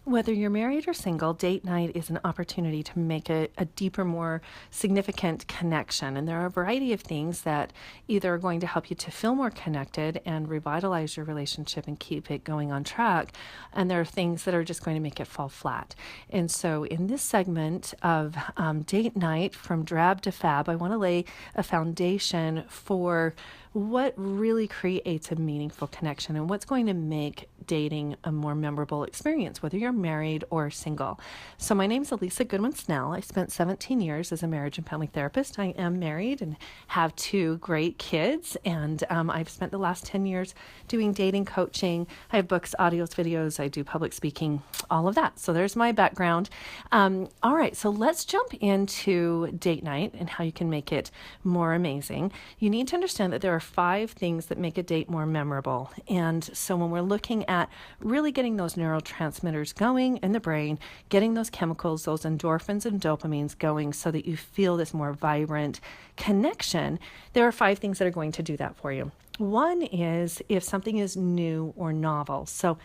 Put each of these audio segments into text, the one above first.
Whether you're married or single, date night is an opportunity to make a deeper, more significant connection. And there are a variety of things that either are going to help you to feel more connected and revitalize your relationship and keep it going on track. And there are things that are just going to make it fall flat. And so in this segment of date night, from DRAB to FAB, I want to lay a foundation for what really creates a meaningful connection and what's going to make dating a more memorable experience, whether you're married or single. So my name is Elisa Goodwin Snell. I spent 17 years as a marriage and family therapist. I am married and have two great kids, and I've spent the last 10 years doing dating coaching. I have books, audios, videos. I do public speaking, all of that. So there's my background. All right, so let's jump into date night and how you can make it more amazing. You need to understand that there are 5 things that make a date more memorable. And so when we're looking at really getting those neurotransmitters going in the brain, getting those chemicals, those endorphins and dopamines going so that you feel this more vibrant connection, there are 5 things that are going to do that for you. One is if something is new or novel. So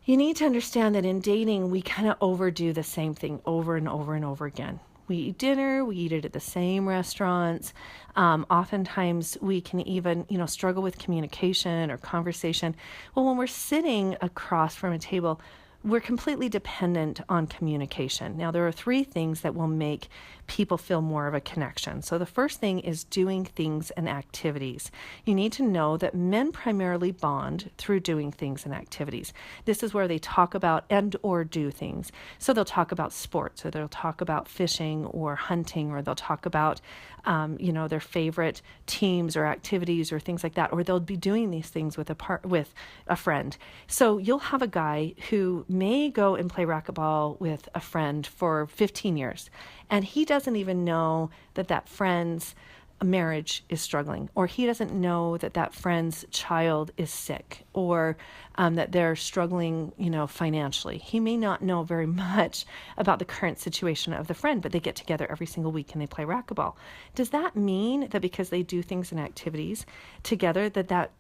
you need to understand that in dating, we kind of overdo the same thing over and over and over again. We eat dinner, we eat it at the same restaurants. Oftentimes we can even, struggle with communication or conversation. Well, when we're sitting across from a table, we're completely dependent on communication. Now, there are 3 things that will make people feel more of a connection. So the first thing is doing things and activities. You need to know that men primarily bond through doing things and activities. This is where they talk about and or do things. So they'll talk about sports, or they'll talk about fishing or hunting, or they'll talk about their favorite teams or activities or things like that, or they'll be doing these things with a friend. So you'll have a guy who may go and play racquetball with a friend for 15 years, and he doesn't even know that friend's marriage is struggling, or he doesn't know that friend's child is sick, or that they're struggling, financially. He may not know very much about the current situation of the friend, but they get together every single week and they play racquetball. Does that mean that because they do things and activities together, that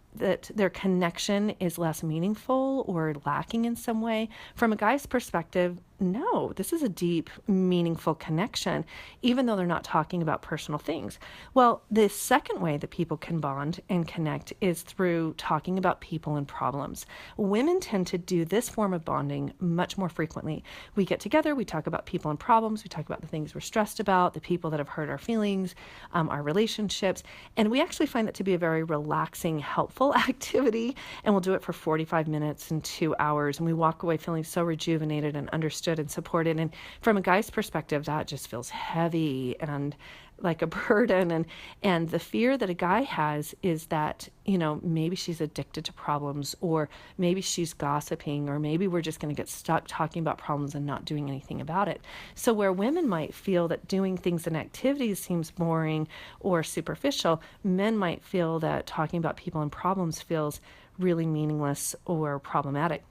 their connection is less meaningful or lacking in some way? From a guy's perspective, no, this is a deep, meaningful connection, even though they're not talking about personal things. Well, the second way that people can bond and connect is through talking about people and problems. Women tend to do this form of bonding much more frequently. We get together, we talk about people and problems, we talk about the things we're stressed about, the people that have hurt our feelings, our relationships, and we actually find that to be a very relaxing, helpful activity, and we'll do it for 45 minutes and 2 hours, and we walk away feeling so rejuvenated and understood and supported. And from a guy's perspective, that just feels heavy and like a burden. And the fear that a guy has is that, maybe she's addicted to problems, or maybe she's gossiping, or maybe we're just going to get stuck talking about problems and not doing anything about it. So where women might feel that doing things and activities seems boring or superficial, men might feel that talking about people and problems feels really meaningless or problematic.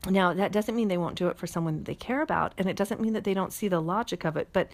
Now, that doesn't mean they won't do it for someone that they care about, and it doesn't mean that they don't see the logic of it, but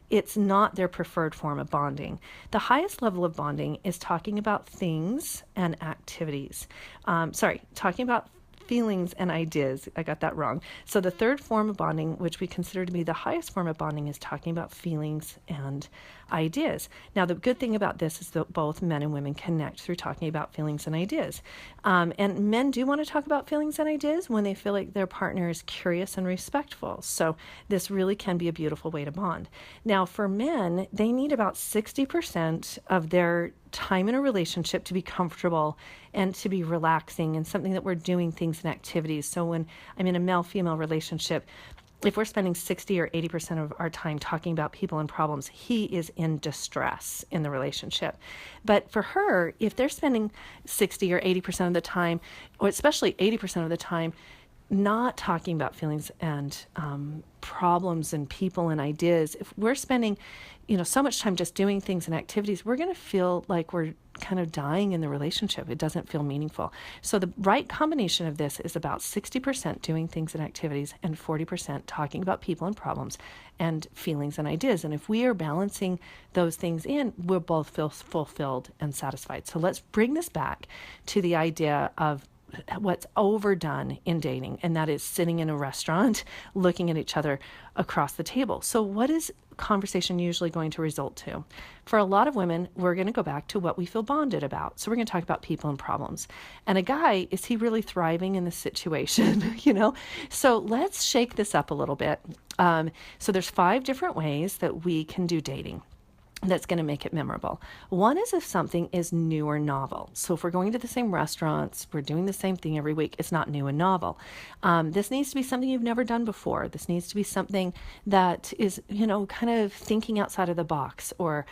it's not their preferred form of bonding. The highest level of bonding is talking about things and activities. Talking about feelings and ideas. I got that wrong. So the third form of bonding, which we consider to be the highest form of bonding, is talking about feelings and ideas. Now, the good thing about this is that both men and women connect through talking about feelings and ideas. And men do want to talk about feelings and ideas when they feel like their partner is curious and respectful. So this really can be a beautiful way to bond. Now, for men, they need about 60% of their time in a relationship to be comfortable and to be relaxing and something that we're doing things and activities. So when I'm in a male-female relationship, if we're spending 60 or 80% of our time talking about people and problems, he is in distress in the relationship. But for her, if they're spending 60 or 80% of the time, or especially 80% of the time, not talking about feelings and problems and people and ideas, if we're spending, so much time just doing things and activities, we're going to feel like we're kind of dying in the relationship. It doesn't feel meaningful. So the right combination of this is about 60% doing things and activities and 40% talking about people and problems and feelings and ideas. And if we are balancing those things in, we'll both feel fulfilled and satisfied. So let's bring this back to the idea of what's overdone in dating, and that is sitting in a restaurant looking at each other across the table. So what is conversation usually going to result to? For a lot of women, we're going to go back to what we feel bonded about. So we're going to talk about people and problems. And a guy, is he really thriving in this situation? So let's shake this up a little bit. So there's 5 different ways that we can do dating that's going to make it memorable. One is if something is new or novel. So if we're going to the same restaurants, we're doing the same thing every week, it's not new and novel. This needs to be something you've never done before. This needs to be something that is, kind of thinking outside of the box, or,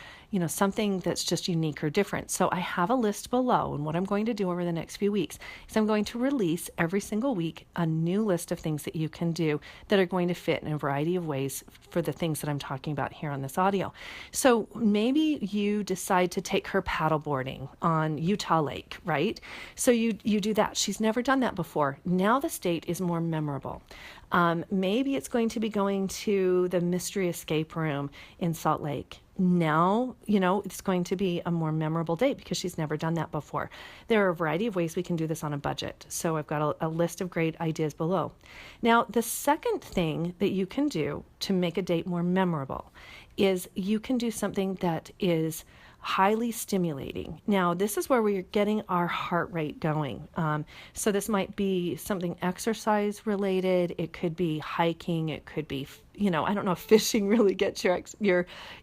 something that's just unique or different. So I have a list below, and what I'm going to do over the next few weeks is I'm going to release every single week a new list of things that you can do that are going to fit in a variety of ways for the things that I'm talking about here on this audio. So maybe you decide to take her paddleboarding on Utah Lake, right? So you do that. She's never done that before. Now the date is more memorable. Maybe it's going to be going to the mystery escape room in Salt Lake. Now, it's going to be a more memorable date because she's never done that before. There are a variety of ways we can do this on a budget. So I've got a list of great ideas below. Now, the second thing that you can do to make a date more memorable is you can do something that is highly stimulating. Now, this is where we're getting our heart rate going. So this might be something exercise related. It could be hiking. It could be, I don't know if fishing really gets your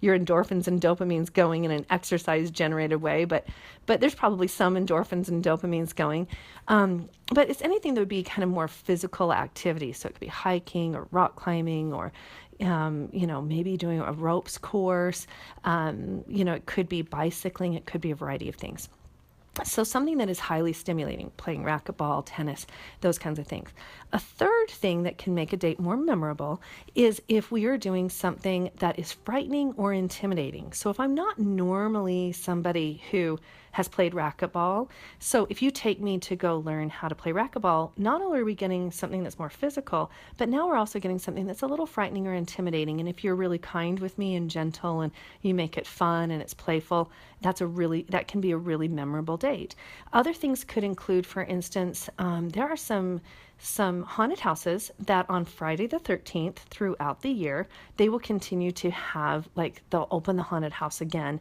endorphins and dopamines going in an exercise generated way, but there's probably some endorphins and dopamines going. But it's anything that would be kind of more physical activity. So it could be hiking or rock climbing, or maybe doing a ropes course. It could be bicycling. It could be a variety of things. So something that is highly stimulating, playing racquetball, tennis, those kinds of things. A third thing that can make a date more memorable is if we are doing something that is frightening or intimidating. So if I'm not normally somebody who has played racquetball, so if you take me to go learn how to play racquetball, not only are we getting something that's more physical, but now we're also getting something that's a little frightening or intimidating. And if you're really kind with me and gentle and you make it fun and it's playful, that can be a really memorable date. Other things could include, for instance, there are some haunted houses that on Friday the 13th throughout the year, they will continue to have, they'll open the haunted house again.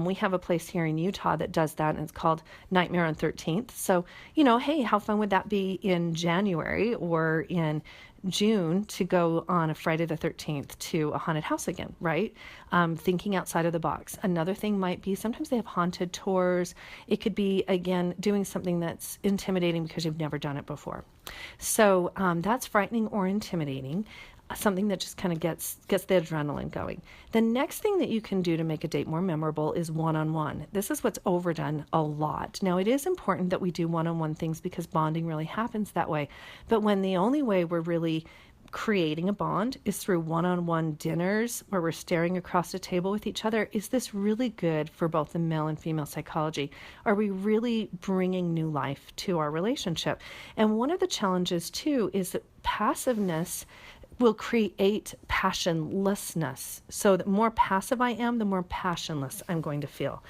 We have a place here in Utah that does that, and it's called Nightmare on 13th. So, hey, how fun would that be in January or in June to go on a Friday the 13th to a haunted house again, right? Thinking outside of the box. Another thing might be sometimes they have haunted tours. It could be, again, doing something that's intimidating because you've never done it before. So that's frightening or intimidating, something that just kind of gets the adrenaline going. The next thing that you can do to make a date more memorable is one-on-one. This is what's overdone a lot. Now, it is important that we do one-on-one things because bonding really happens that way. But when the only way we're really creating a bond is through one-on-one dinners where we're staring across a table with each other, is this really good for both the male and female psychology? Are we really bringing new life to our relationship? And one of the challenges too is that passiveness will create passionlessness. So the more passive I am, the more passionless I'm going to feel.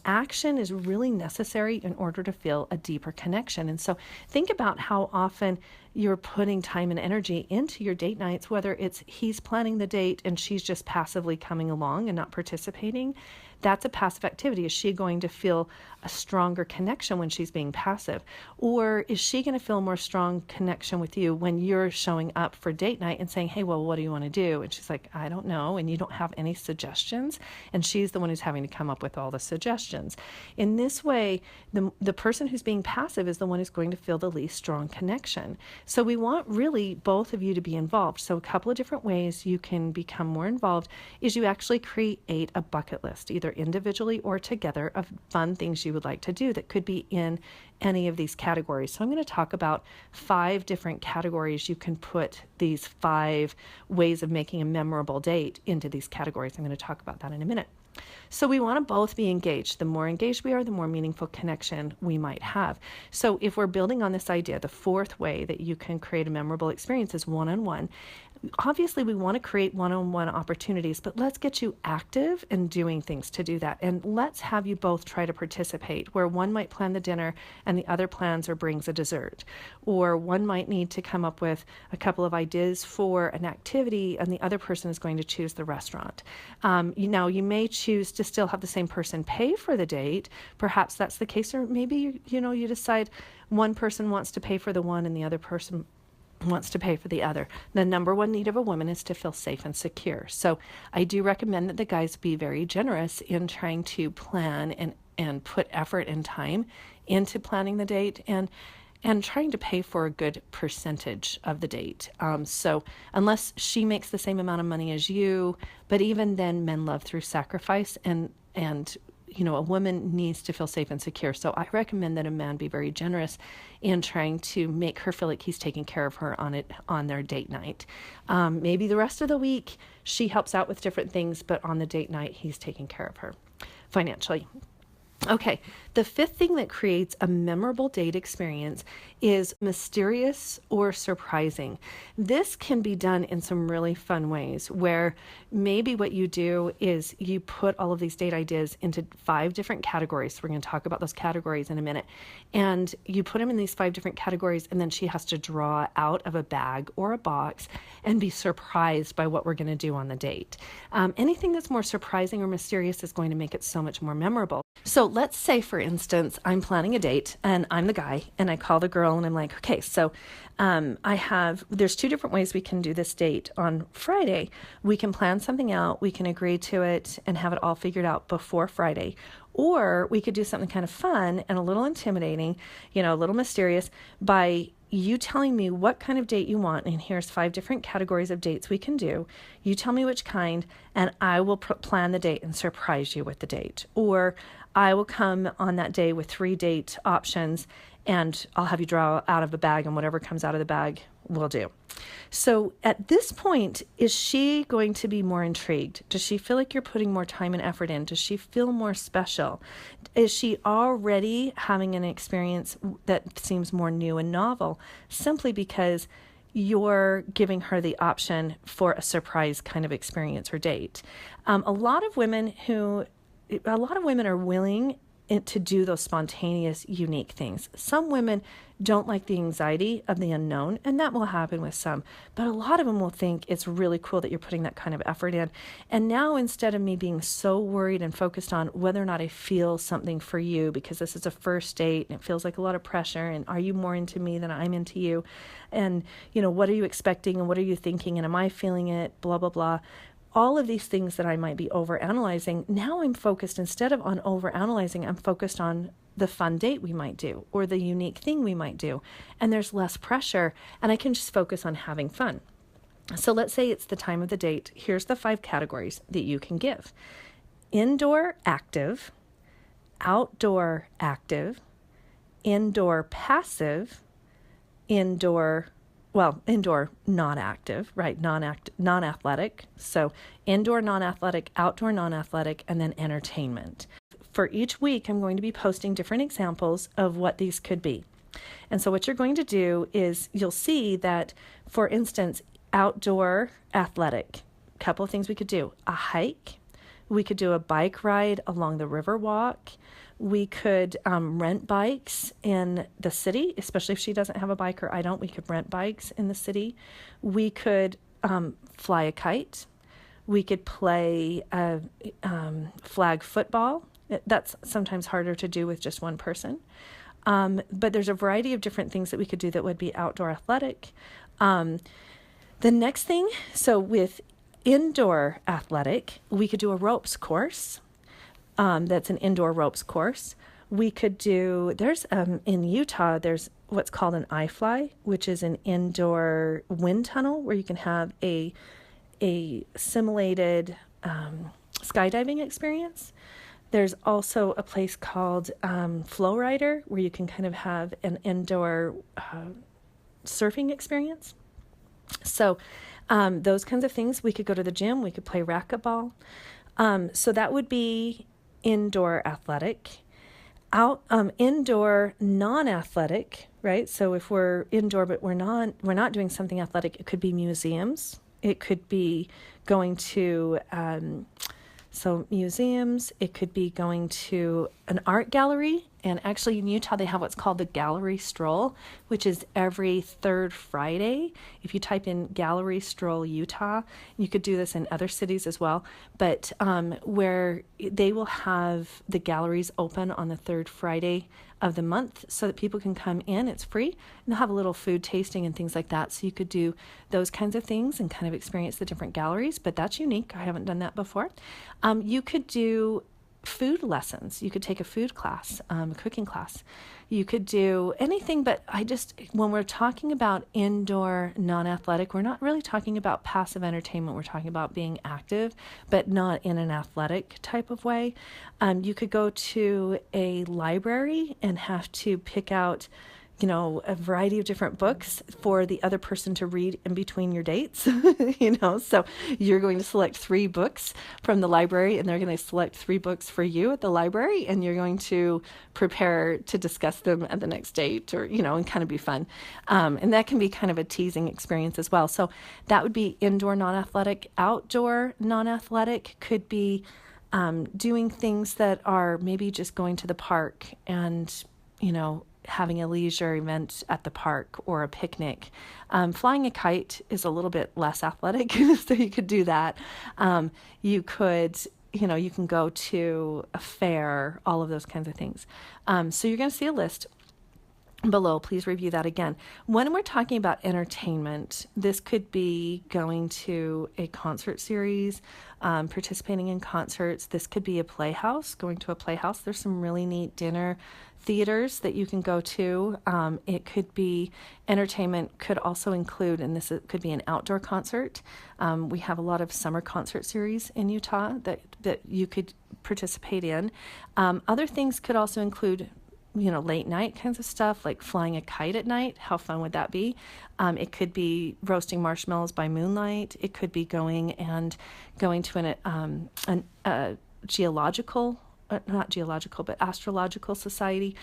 Action is really necessary in order to feel a deeper connection. And so think about how often you're putting time and energy into your date nights, whether it's he's planning the date and she's just passively coming along and not participating. That's a passive activity. Is she going to feel a stronger connection when she's being passive? Or is she going to feel a more strong connection with you when you're showing up for date night and saying, hey, well, what do you want to do? And she's like, I don't know. And you don't have any suggestions. And she's the one who's having to come up with all the suggestions. In this way, the person who's being passive is the one who's going to feel the least strong connection. So we want really both of you to be involved. So a couple of different ways you can become more involved is you actually create a bucket list, either individually or together, of fun things you would like to do that could be in any of these categories. So I'm going to talk about 5 different categories. You can put these 5 ways of making a memorable date into these categories. I'm going to talk about that in a minute. So we want to both be engaged. The more engaged we are, the more meaningful connection we might have. So if we're building on this idea, the fourth way that you can create a memorable experience is one-on-one. Obviously, we want to create one-on-one opportunities, but let's get you active and doing things to do that. And let's have you both try to participate, where one might plan the dinner and the other plans or brings a dessert. Or one might need to come up with a couple of ideas for an activity and the other person is going to choose the restaurant. You may choose to still have the same person pay for the date. Perhaps that's the case, or maybe you decide one person wants to pay for the one and the other person wants to pay for the other. The number one need of a woman is to feel safe and secure. So I do recommend that the guys be very generous in trying to plan and put effort and time into planning the date and trying to pay for a good percentage of the date. So unless she makes the same amount of money as you, but even then men love through sacrifice and a woman needs to feel safe and secure. So I recommend that a man be very generous in trying to make her feel like he's taking care of her on their date night. Maybe the rest of the week she helps out with different things, but on the date night he's taking care of her financially. Okay, the fifth thing that creates a memorable date experience is mysterious or surprising. This can be done in some really fun ways, where maybe what you do is you put all of these date ideas into 5 different categories. We're going to talk about those categories in a minute. And you put them in these 5 different categories, and then she has to draw out of a bag or a box and be surprised by what we're going to do on the date. Anything that's more surprising or mysterious is going to make it so much more memorable. So let's say, for instance, I'm planning a date and I'm the guy and I call the girl and I'm like, okay, so there's 2 different ways we can do this date on Friday. We can plan something out, we can agree to it and have it all figured out before Friday. Or we could do something kind of fun and a little intimidating, a little mysterious, by you telling me what kind of date you want, and here's 5 different categories of dates we can do. You tell me which kind, and I will plan the date and surprise you with the date. Or I will come on that day with 3 date options, and I'll have you draw out of a bag, and whatever comes out of the bag will do. So at this point, is she going to be more intrigued? Does she feel like you're putting more time and effort in? Does she feel more special? Is she already having an experience that seems more new and novel simply because you're giving her the option for a surprise kind of experience or date? A lot of women are willing to do those spontaneous, unique things. Some women don't like the anxiety of the unknown, and that will happen with some. But a lot of them will think it's really cool that you're putting that kind of effort in. And now, instead of me being so worried and focused on whether or not I feel something for you, because this is a first date and it feels like a lot of pressure, and are you more into me than I'm into you? And, what are you expecting and what are you thinking? And am I feeling it? Blah, blah, blah. All of these things that I might be overanalyzing, now I'm focused, instead of on overanalyzing, I'm focused on the fun date we might do or the unique thing we might do. And there's less pressure and I can just focus on having fun. So let's say it's the time of the date. Here's the 5 categories that you can give: indoor active, outdoor active, indoor passive, indoor not active, right? Non-athletic. So indoor non-athletic, outdoor non-athletic, and then entertainment. For each week, I'm going to be posting different examples of what these could be. And so what you're going to do is you'll see that, for instance, outdoor athletic, a couple of things we could do: a hike, we could do a bike ride along the river walk. We could rent bikes in the city, especially if she doesn't have a bike or I don't. We could rent bikes in the city. We could fly a kite. We could play flag football. That's sometimes harder to do with just one person. But there's a variety of different things that we could do that would be outdoor athletic. The next thing, so with indoor athletic, we could do a ropes course. That's an indoor ropes course. We could do, in Utah, there's what's called an iFly, which is an indoor wind tunnel where you can have a simulated skydiving experience. There's also a place called Flow Rider where you can kind of have an indoor surfing experience. So those kinds of things. We could go to the gym. We could play racquetball. So that would be indoor athletic. Indoor non-athletic, right? So if we're indoor but we're not doing something athletic, it could be museums. It could be going to museums. It could be going to an art gallery. And actually in Utah, they have what's called the Gallery Stroll, which is every third Friday. If you type in Gallery Stroll Utah, you could do this in other cities as well, but where they will have the galleries open on the third Friday of the month so that people can come in. It's free, and they'll have a little food tasting and things like that. So you could do those kinds of things and kind of experience the different galleries, but that's unique. I haven't done that before. You could do food lessons. You could take a food class, a cooking class. You could do anything, but when we're talking about indoor non-athletic, we're not really talking about passive entertainment. We're talking about being active, but not in an athletic type of way. You could go to a library and have to pick out a variety of different books for the other person to read in between your dates, so you're going to select 3 books from the library and they're going to select 3 books for you at the library, and you're going to prepare to discuss them at the next date, or, and kind of be fun. And that can be kind of a teasing experience as well. So that would be indoor non-athletic. Outdoor non-athletic could be doing things that are maybe just going to the park and, having a leisure event at the park or a picnic. Flying a kite is a little bit less athletic, so you could do that. You could, you can go to a fair, all of those kinds of things. So you're going to see a list below. Please review that again. When we're talking about entertainment, this could be going to a concert series, participating in concerts. This could be a playhouse, going to a playhouse. There's some really neat dinner theaters that you can go to. It could be entertainment, could also include, and could be an outdoor concert. We have a lot of summer concert series in Utah that you could participate in. Other things could also include late night kinds of stuff, like flying a kite at night. How fun would that be? It could be roasting marshmallows by moonlight. It could be going to an astrological society.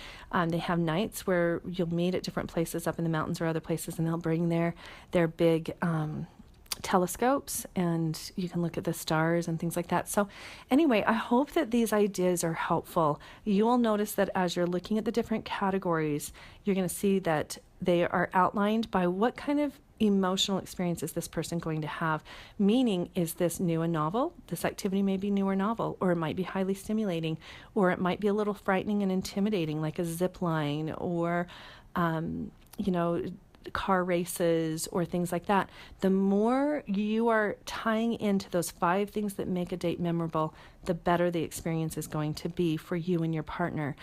They have nights where you'll meet at different places up in the mountains or other places, and they'll bring their big telescopes, and you can look at the stars and things like that. So anyway, I hope that these ideas are helpful. You will notice that as you're looking at the different categories, you're going to see that they are outlined by what kind of emotional experience is this person going to have? Meaning, is this new and novel? This activity may be new or novel, or it might be highly stimulating, or it might be a little frightening and intimidating, like a zip line, or, car races or things like that. The more you are tying into those 5 things that make a date memorable, the better the experience is going to be for you and your partner.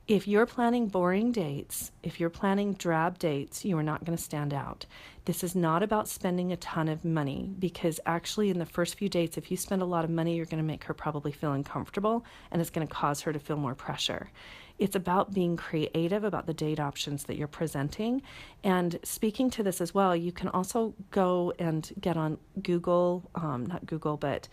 If you're planning boring dates, if you're planning drab dates, you are not going to stand out. This is not about spending a ton of money, because actually in the first few dates, if you spend a lot of money, you're going to make her probably feel uncomfortable, and it's going to cause her to feel more pressure. It's about being creative about the date options that you're presenting. And speaking to this as well, you can also go and get on Google, not Google, but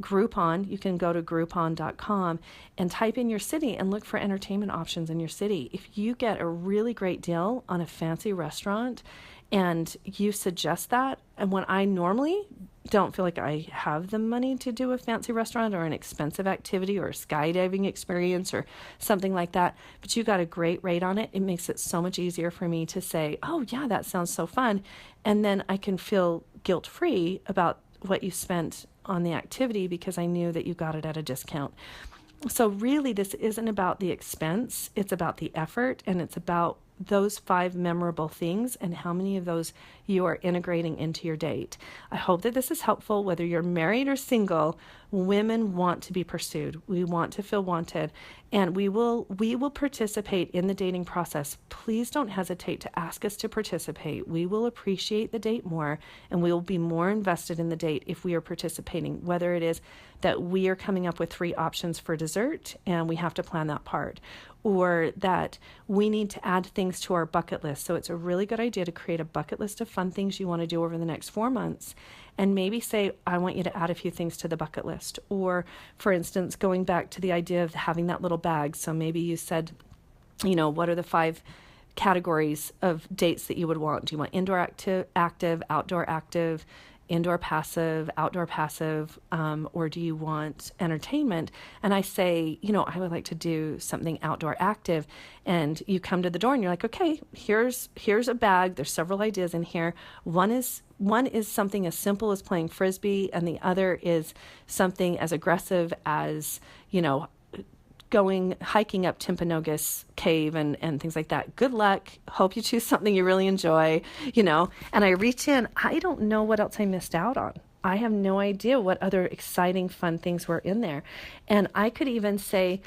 Groupon. You can go to groupon.com and type in your city and look for entertainment options in your city. If you get a really great deal on a fancy restaurant and you suggest that, and when I normally don't feel like I have the money to do a fancy restaurant or an expensive activity or a skydiving experience or something like that, but you got a great rate on it, it makes it so much easier for me to say, oh yeah, that sounds so fun. And then I can feel guilt-free about what you spent on the activity because I knew that you got it at a discount. So really, this isn't about the expense, it's about the effort, and it's about those 5 memorable things and how many of those you are integrating into your date. I hope that this is helpful. Whether you're married or single, women want to be pursued. We want to feel wanted, and we will participate in the dating process. Please don't hesitate to ask us to participate. We will appreciate the date more, and we will be more invested in the date if we are participating, whether it is that we are coming up with 3 options for dessert and we have to plan that part, or that we need to add things to our bucket list. So it's a really good idea to create a bucket list of fun things you want to do over the next 4 months, and maybe say, I want you to add a few things to the bucket list. Or, for instance, going back to the idea of having that little bag. So maybe you said, what are the 5 categories of dates that you would want? Do you want indoor active, outdoor active, indoor passive, outdoor passive, or do you want entertainment? And I say, I would like to do something outdoor active. And you come to the door and you're like, okay, here's a bag. There's several ideas in here. One is something as simple as playing Frisbee, and the other is something as aggressive as, hiking up Timpanogos Cave and things like that. Good luck. Hope you choose something you really enjoy, and I reach in. I don't know what else I missed out on. I have no idea what other exciting, fun things were in there. And I could even say,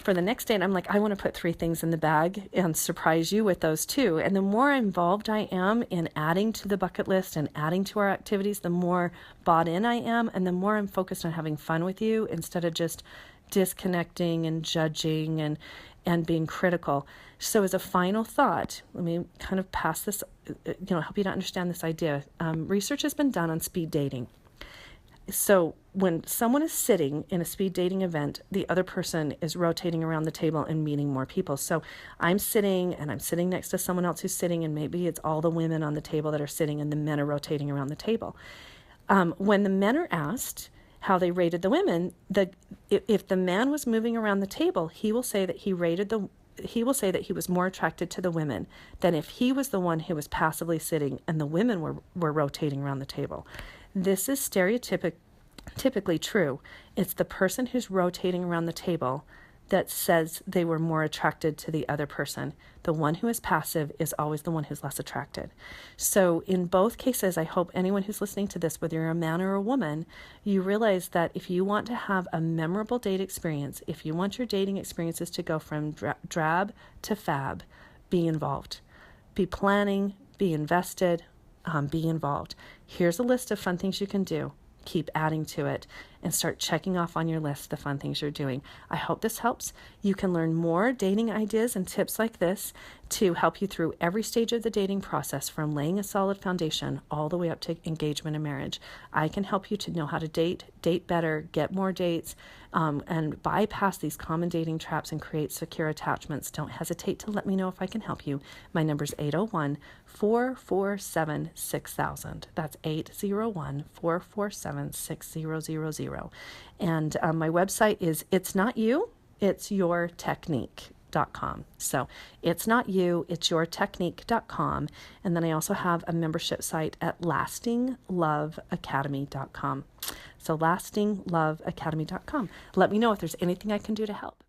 for the next day, and I'm like, I want to put 3 things in the bag and surprise you with those too. And the more involved I am in adding to the bucket list and adding to our activities, the more bought in I am, and the more I'm focused on having fun with you instead of just disconnecting and judging and being critical. So as a final thought, let me kind of pass this, help you to understand this idea. Research has been done on speed dating. So when someone is sitting in a speed dating event, the other person is rotating around the table and meeting more people. So I'm sitting next to someone else who's sitting, and maybe it's all the women on the table that are sitting and the men are rotating around the table. When the men are asked how they rated the women, if the man was moving around the table, he will say that he was more attracted to the women than if he was the one who was passively sitting and the women were rotating around the table. This is typically true. It's the person who's rotating around the table that says they were more attracted to the other person. The one who is passive is always the one who's less attracted. So in both cases, I hope anyone who's listening to this, whether you're a man or a woman, you realize that if you want to have a memorable date experience, if you want your dating experiences to go from DRAB to FAB, be involved. Be planning, be invested, be involved. Here's a list of fun things you can do. Keep adding to it and start checking off on your list the fun things you're doing. I hope this helps. You can learn more dating ideas and tips like this to help you through every stage of the dating process, from laying a solid foundation all the way up to engagement and marriage. I can help you to know how to date better, get more dates, and bypass these common dating traps and create secure attachments. Don't hesitate to let me know if I can help you. My number is 801-447-6000. That's 801-447-6000. And my website is It's Not You, It's Your Technique.com. So it's not you, it's your technique.com. And then I also have a membership site at lastingloveacademy.com. So lastingloveacademy.com. Let me know if there's anything I can do to help.